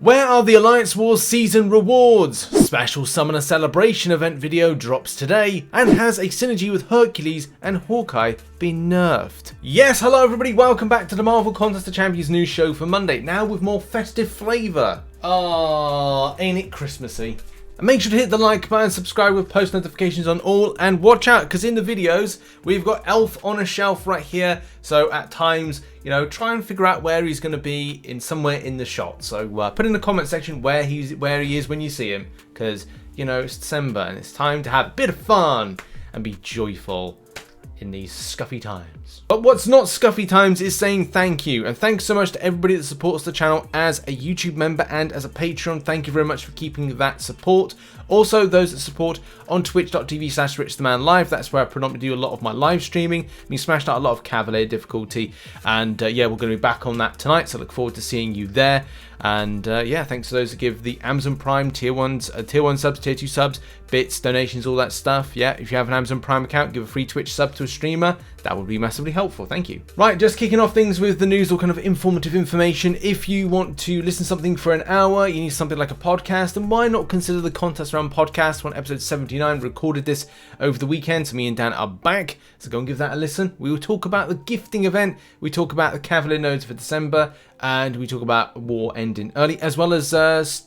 Where are the Alliance Wars season rewards? Special Summoner Celebration event video drops today, and has a synergy with Hercules and Hawkeye been nerfed? Yes, hello everybody, welcome back to the Marvel Contest of Champions news show for Monday, now with more festive flavour. Ain't it Christmassy? And make sure to hit the like button, subscribe with post notifications on all, and watch out because in the videos we've got Elf on a shelf right here. So at times, you know, try and figure out where he's going to be in somewhere in the shot. So put in the comment section where he is when you see him, because you know it's December and it's time to have a bit of fun and be joyful in these scuffy times. But what's not scuffy times is saying thank you, and thanks so much to everybody that supports the channel as a YouTube member and as a Patreon. Thank you very much for keeping that support. Also, those that support on twitch.tv/RichTheMan live, that's where I predominantly do a lot of my live streaming. We smashed out a lot of Cavalier difficulty, and yeah, we're going to be back on that tonight, so I look forward to seeing you there. And yeah, thanks to those that give the Amazon Prime tier 1 subs, tier 2 subs, bits, donations, all that stuff. Yeah, if you have an Amazon Prime account, give a free Twitch sub to a streamer. That would be massively helpful. Thank you. Right, just kicking off things with the news or kind of informative information. If you want to listen to something for an hour, you need something like a podcast, and why not consider the Contest Round podcast? We're on episode 79. Recorded this over the weekend, so me and Dan are back. So go and give that a listen. We will talk about the gifting event. We talk about the Cavalier nodes for December, and we talk about war ending early, as well as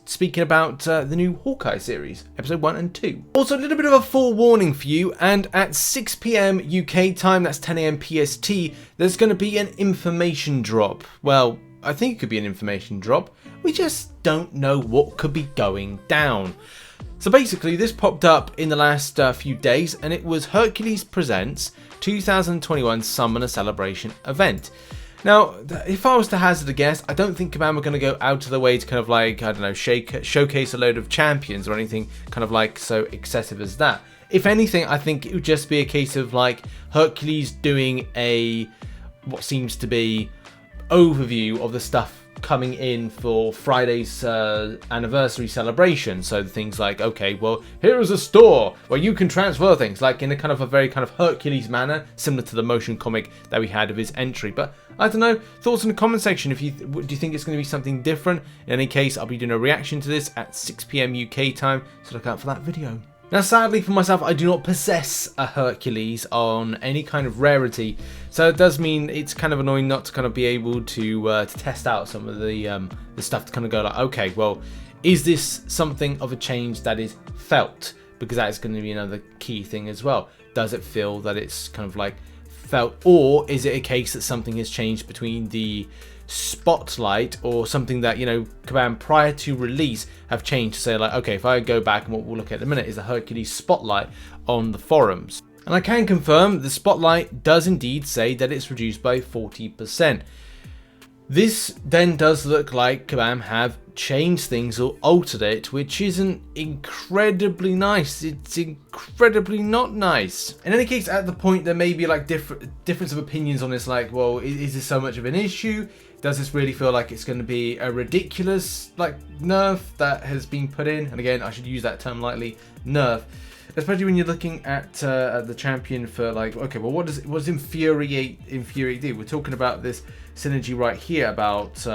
speaking about the new Hawkeye series, episode 1 and 2. Also, a little bit of a forewarning for you, and at 6 PM UK time, that's 10 AM PST, there's going to be an information drop. Well, I think it could be an information drop. We just don't know what could be going down. So basically, this popped up in the last few days, and it was Hercules Presents 2021 Summoner Celebration event. Now, if I was to hazard a guess, I don't think Kabam are going to go out of their way to kind of like, I don't know, showcase a load of champions or anything kind of like so excessive as that. If anything, I think it would just be a case of like Hercules doing a, what seems to be, overview of the stuff coming in for Friday's anniversary celebration. So things like, okay, well, here is a store where you can transfer things, like in a kind of a very kind of Hercules manner, similar to the motion comic that we had of his entry. But I don't know, thoughts in the comment section. If you do you think it's going to be something different? In any case, I'll be doing a reaction to this at 6 PM UK time, so look out for that video. Now, sadly for myself, I do not possess a Hercules on any kind of rarity, so it does mean it's kind of annoying not to kind of be able to test out some of the stuff to kind of go like, okay, well, is this something of a change that is felt? Because that is going to be another key thing as well. Does it feel that it's kind of like felt, or is it a case that something has changed between the spotlight or something that, you know, Kabam prior to release have changed to say like, okay, if I go back, and what we'll look at in a minute is the Hercules spotlight on the forums. And I can confirm the spotlight does indeed say that it's reduced by 40%. This then does look like Kabam have changed things or altered it, which isn't incredibly nice. It's incredibly not nice. In any case, at the point there may be like difference of opinions on this, like, well, is this so much of an issue? Does this really feel like it's going to be a ridiculous like nerf that has been put in? And again, I should use that term lightly, nerf. Especially when you're looking at the champion for like, okay, well, what does infuriate do? We're talking about this synergy right here about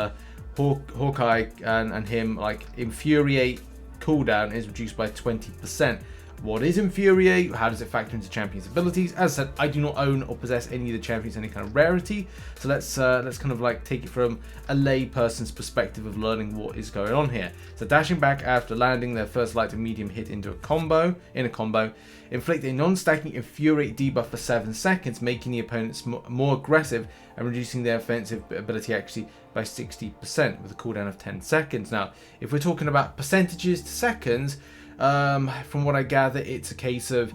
Hawkeye and him, like infuriate cooldown is reduced by 20%. What is infuriate? How does it factor into champions' abilities? As I said, I do not own or possess any of the champions, any kind of rarity. So let's kind of like take it from a lay person's perspective of learning what is going on here. So dashing back after landing their first light to medium hit into a combo, inflict a non-stacking infuriate debuff for 7 seconds, making the opponents more aggressive and reducing their offensive ability actually by 60% with a cooldown of 10 seconds. Now, if we're talking about percentages to seconds, from what I gather, it's a case of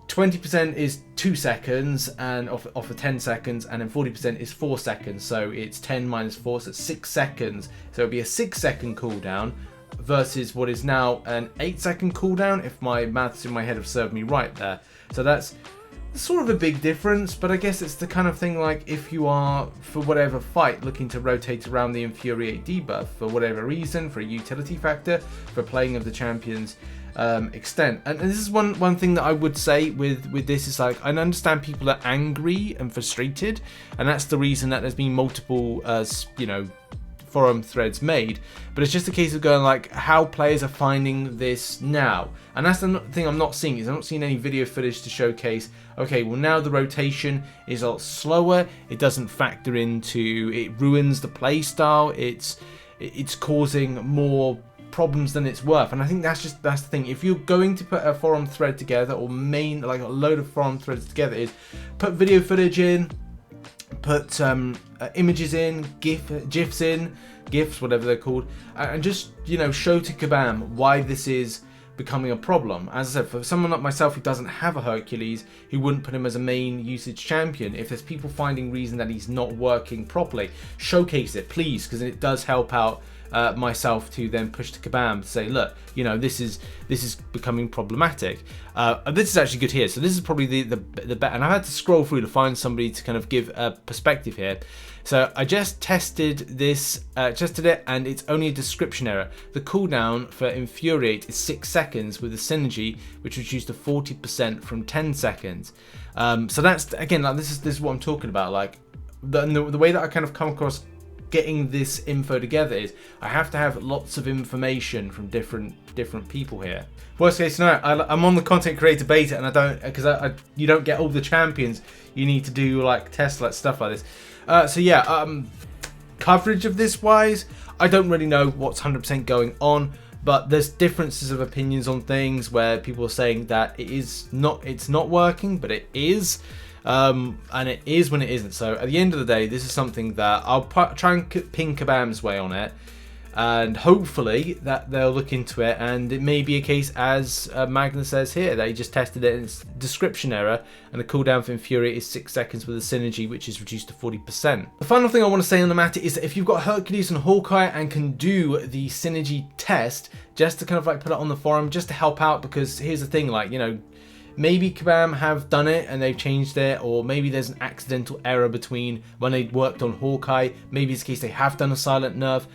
20% is 2 seconds and off of 10 seconds, and then 40% is 4 seconds. So it's 10 minus 4, so it's 6 seconds. So it'll be a 6-second cooldown versus what is now an 8-second cooldown, if my maths in my head have served me right there. So that's sort of a big difference, but I guess it's the kind of thing like if you are, for whatever fight, looking to rotate around the infuriate debuff for whatever reason, for a utility factor, for playing of the champion's extent. And this is one thing that I would say with this is like, I understand people are angry and frustrated, and that's the reason that there's been multiple forum threads made, but it's just a case of going like how players are finding this now. And that's the thing I'm not seeing, is I'm not seeing any video footage to showcase, okay, well now the rotation is a lot slower, it doesn't factor into, it ruins the play style, it's causing more problems than it's worth. And I think that's the thing. If you're going to put a forum thread together, or like a load of forum threads together, is put video footage in, put images in, GIFs in, GIFs, whatever they're called, and just, you know, show to Kabam why this is becoming a problem. As I said, for someone like myself who doesn't have a Hercules, who wouldn't put him as a main usage champion, if there's people finding reason that he's not working properly, showcase it, please, because it does help out myself to then push to Kabam to say, look, you know, this is becoming problematic. And this is actually good here. So this is probably the better. And I had to scroll through to find somebody to kind of give a perspective here. So I just tested this, tested it, and it's only a description error. The cooldown for Infuriate is 6 seconds with the synergy, which reduced to 40% from 10 seconds. So that's, again, like this is what I'm talking about. Like the way that I kind of come across getting this info together is I have to have lots of information from different people here. Worst case scenario, I'm on the content creator beta, and I don't, because you don't get all the champions. You need to do like tests, like stuff like this. So yeah, coverage of this wise, I don't really know what's 100% going on, but there's differences of opinions on things where people are saying that it's not working, but it is. And it is when it isn't. So at the end of the day, this is something that I'll try and ping Kabam's way on it, and hopefully that they'll look into it. And it may be a case, as Magnus says here, that he just tested it and it's description error, and the cooldown for Infuriate is 6 seconds with a synergy, which is reduced to 40%. The final thing I want to say on the matter is that if you've got Hercules and Hawkeye and can do the synergy test, just to kind of like put it on the forum, just to help out, because here's the thing, like, you know, maybe Kabam have done it and they've changed it, or maybe there's an accidental error between when they worked on Hawkeye. Maybe it's the case they have done a silent nerf.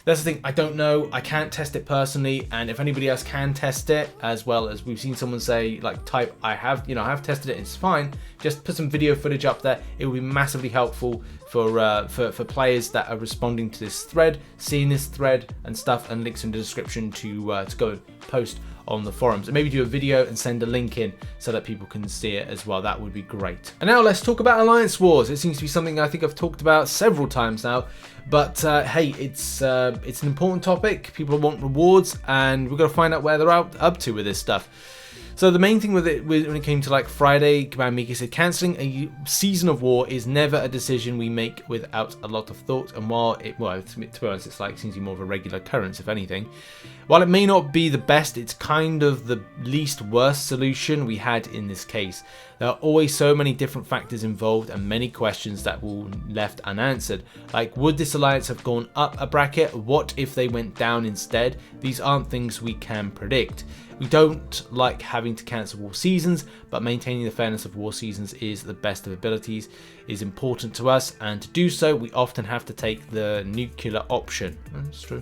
That's the thing, I don't know. I can't test it personally, and if anybody else can test it, as well as we've seen someone say, like, type, I have tested it, it's fine. Just put some video footage up there. It will be massively helpful for players that are responding to this thread, seeing this thread and stuff, and links in the description to go and post on the forums, and maybe do a video and send a link in so that people can see it as well. That would be great. And now let's talk about Alliance Wars. It seems to be something I think I've talked about several times now, but hey, it's an important topic. People want rewards, and we've got to find out where they're up to with this stuff. So the main thing with it, when it came to like Friday, Kabam Mika said cancelling a season of war is never a decision we make without a lot of thought. And while to be honest, it's like seems to be more of a regular occurrence, if anything. While it may not be the best, it's kind of the least worst solution we had in this case. There are always so many different factors involved and many questions that will left unanswered. Like, would this alliance have gone up a bracket? What if they went down instead? These aren't things we can predict. We don't like having to cancel war seasons, but maintaining the fairness of war seasons is the best of abilities, is important to us, and to do so, we often have to take the nuclear option. That's true.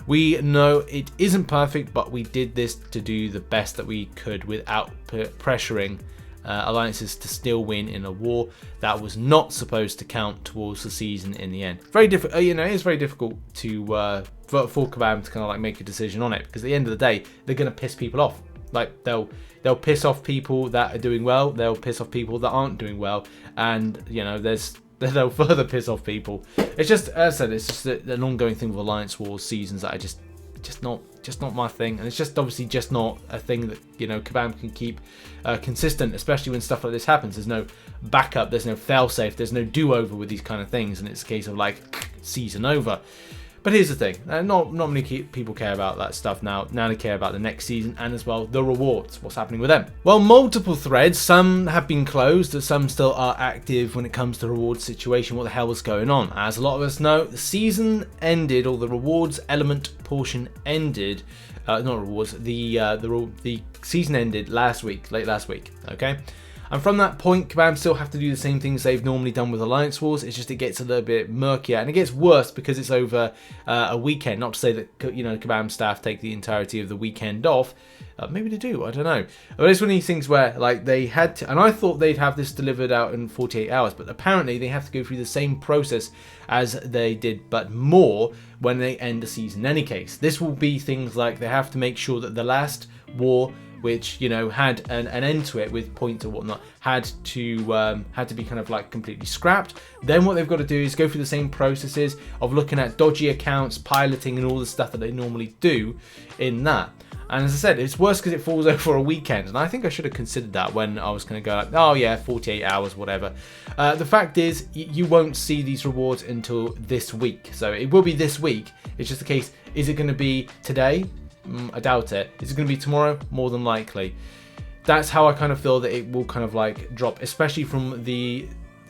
We know it isn't perfect, but we did this to do the best that we could without pressuring alliances to still win in a war that was not supposed to count towards the season in the end. Very difficult, you know, it's very difficult to for Kabam to kind of like make a decision on it, because at the end of the day, they're going to piss people off. Like they'll piss off people that are doing well, they'll piss off people that aren't doing well, and you know, they'll further piss off people. It's just, as I said, it's just an ongoing thing with Alliance Wars seasons that I just not my thing, and it's just obviously just not a thing that, you know, Kabam can keep consistent, especially when stuff like this happens. There's no backup, there's no failsafe, there's no do-over with these kind of things, and it's a case of like season over. But here's the thing, not many people care about that stuff now. Now they care about the next season, and as well the rewards, what's happening with them. Well, multiple threads, some have been closed, some still are active when it comes to the rewards situation. What the hell was going on? As a lot of us know, the season ended, or the rewards element portion ended, not rewards, the season ended late last week, okay? And from that point, Kabam still have to do the same things they've normally done with Alliance Wars. It's just it gets a little bit murkier, and it gets worse because it's over a weekend. Not to say that, you know, Kabam staff take the entirety of the weekend off. Maybe they do, I don't know. But it's one of these things where, like, they had to, and I thought they'd have this delivered out in 48 hours, but apparently they have to go through the same process as they did, but more, when they end the season in any case. This will be things like they have to make sure that the last war, which, you know, had an end to it with points or whatnot, had to be kind of like completely scrapped. Then what they've got to do is go through the same processes of looking at dodgy accounts, piloting, and all the stuff that they normally do in that. And as I said, it's worse because it falls over a weekend. And I think I should have considered that when I was going to go like, oh yeah, 48 hours, whatever. The fact is, you won't see these rewards until this week. So it will be this week. It's just the case, is it going to be today? I doubt it. Is it going to be tomorrow? More than likely. That's how I kind of feel that it will kind of like drop, especially from the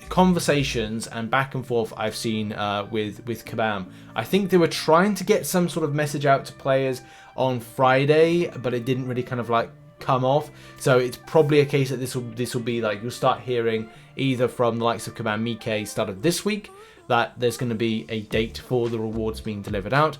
conversations and back and forth I've seen with Kabam. I think they were trying to get some sort of message out to players on Friday, but it didn't really kind of like come off. So it's probably a case that this will be like, you'll start hearing either from the likes of Kabam Mike start of this week that there's going to be a date for the rewards being delivered out,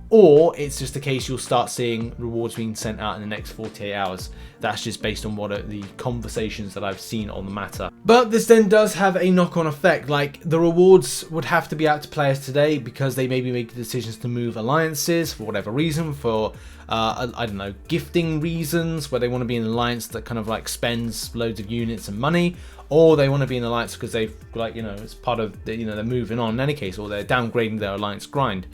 or it's just a case you'll start seeing rewards being sent out in the next 48 hours. That's just based on what the conversations that I've seen on the matter. But this then does have a knock-on effect. Like, the rewards would have to be out to players today because they maybe make decisions to move alliances for whatever reason, for I don't know, gifting reasons, where they want to be in an alliance that kind of like spends loads of units and money, or they want to be in an alliance because they've, like, you know, it's part of the, you know, they're moving on in any case, or they're downgrading their alliance grind.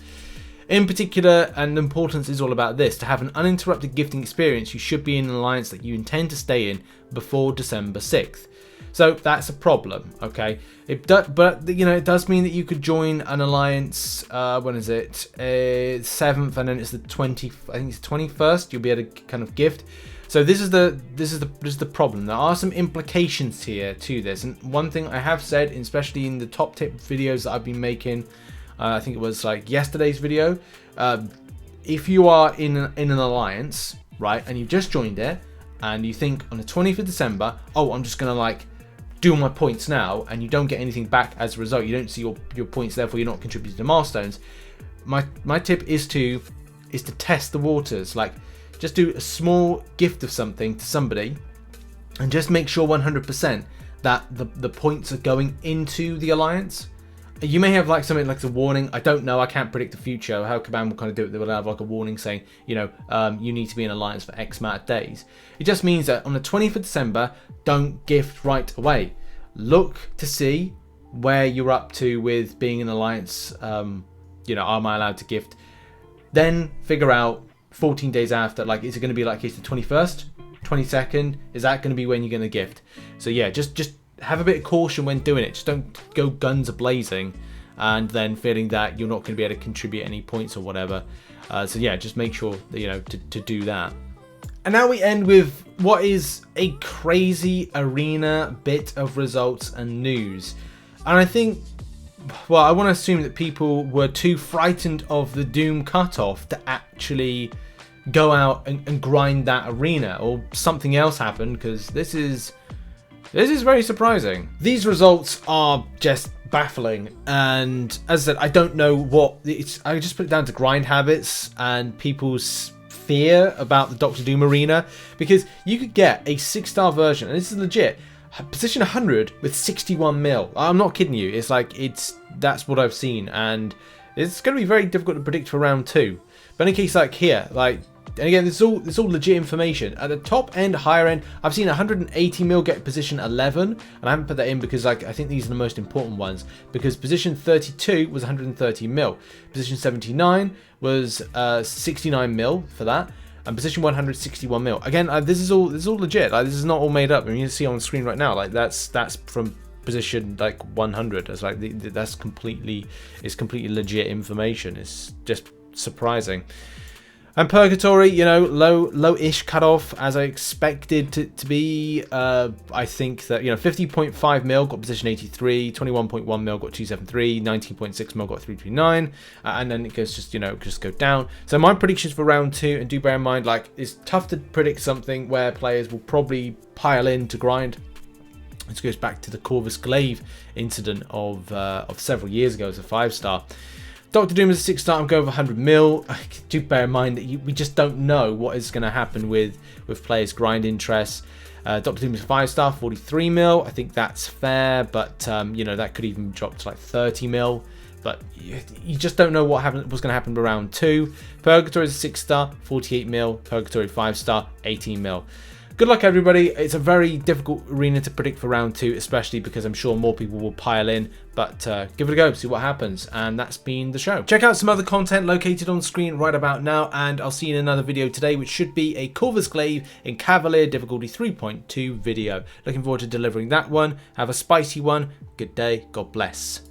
In particular, and the importance is all about this, to have an uninterrupted gifting experience, you should be in an alliance that you intend to stay in before December 6th. So that's a problem, okay? But you know, it does mean that you could join an alliance. When is it? 7th, and then it's the 20th. I think it's 21st. You'll be able to kind of gift. So this is the problem. There are some implications here to this, and one thing I have said, especially in the top tip videos that I've been making. I think it was like yesterday's video. If you are in an alliance, right, and you've just joined it, and you think on the 20th of December, oh, I'm just gonna like do my points now, and you don't get anything back as a result, you don't see your points, therefore you're not contributing to milestones. My tip is to test the waters. Like, just do a small gift of something to somebody, and just make sure 100% that the points are going into the alliance. You may have like something like a warning. I don't know. I can't predict the future. How Kabam will kind of do it. They will have like a warning saying, you know, you need to be in alliance for X amount of days. It just means that on the 20th of December, don't gift right away. Look to see where you're up to with being in alliance. You know, am I allowed to gift? Then figure out 14 days after, like, is it going to be like it's the 21st, 22nd? Is that going to be when you're going to gift? So yeah, just have a bit of caution when doing it. Just don't go guns a-blazing and then feeling that you're not going to be able to contribute any points or whatever. So yeah, just make sure that, you know, to do that. And now we end with what is a crazy Arena bit of results and news. And I think, well, I want to assume that people were too frightened of the Doom cutoff to actually go out and grind that Arena, or something else happened, because this is very surprising. These results are just baffling, and as I said, I don't know what it's. I just put it down to grind habits and people's fear about the Doctor Doom Arena, because you could get a 6-star version, and this is legit, position 100 with 61 mil. I'm not kidding you. It's like, that's what I've seen, and it's going to be very difficult to predict for round 2. But in a case like here, like, and again, it's all legit information. At the top end, higher end, I've seen 180 mil get position 11, and I haven't put that in because, like, I think these are the most important ones, because position 32 was 130 mil, position 79 was 69 mil for that, and position 161 mil. Again, this is all legit. Like, this is not all made up. I mean, you can see on the screen right now, like, that's from position like 100. It's like that's completely legit information. It's just surprising. And Purgatory, you know, low-ish cutoff as I expected to be. I think that, you know, 50.5 mil got position 83, 21.1 mil got 273, 19.6 mil got 329, and then it goes just go down. So my predictions for round 2, and do bear in mind, like, it's tough to predict something where players will probably pile in to grind. This goes back to the Corvus Glaive incident of several years ago as a 5-star. Dr. Doom is a 6-star. I'm going over 100 mil. Do bear in mind that we just don't know what is going to happen with players' grind interests. Dr. Doom is a 5-star, 43 mil. I think that's fair, but you know, that could even drop to like 30 mil. But you just don't know what's going to happen in round 2. Purgatory is a 6-star, 48 mil. Purgatory 5-star, 18 mil. Good luck, everybody. It's a very difficult arena to predict for round 2, especially because I'm sure more people will pile in. But give it a go, see what happens. And that's been the show. Check out some other content located on screen right about now. And I'll see you in another video today, which should be a Corvus Glaive in Cavalier difficulty 3.2 video. Looking forward to delivering that one. Have a spicy one. Good day. God bless.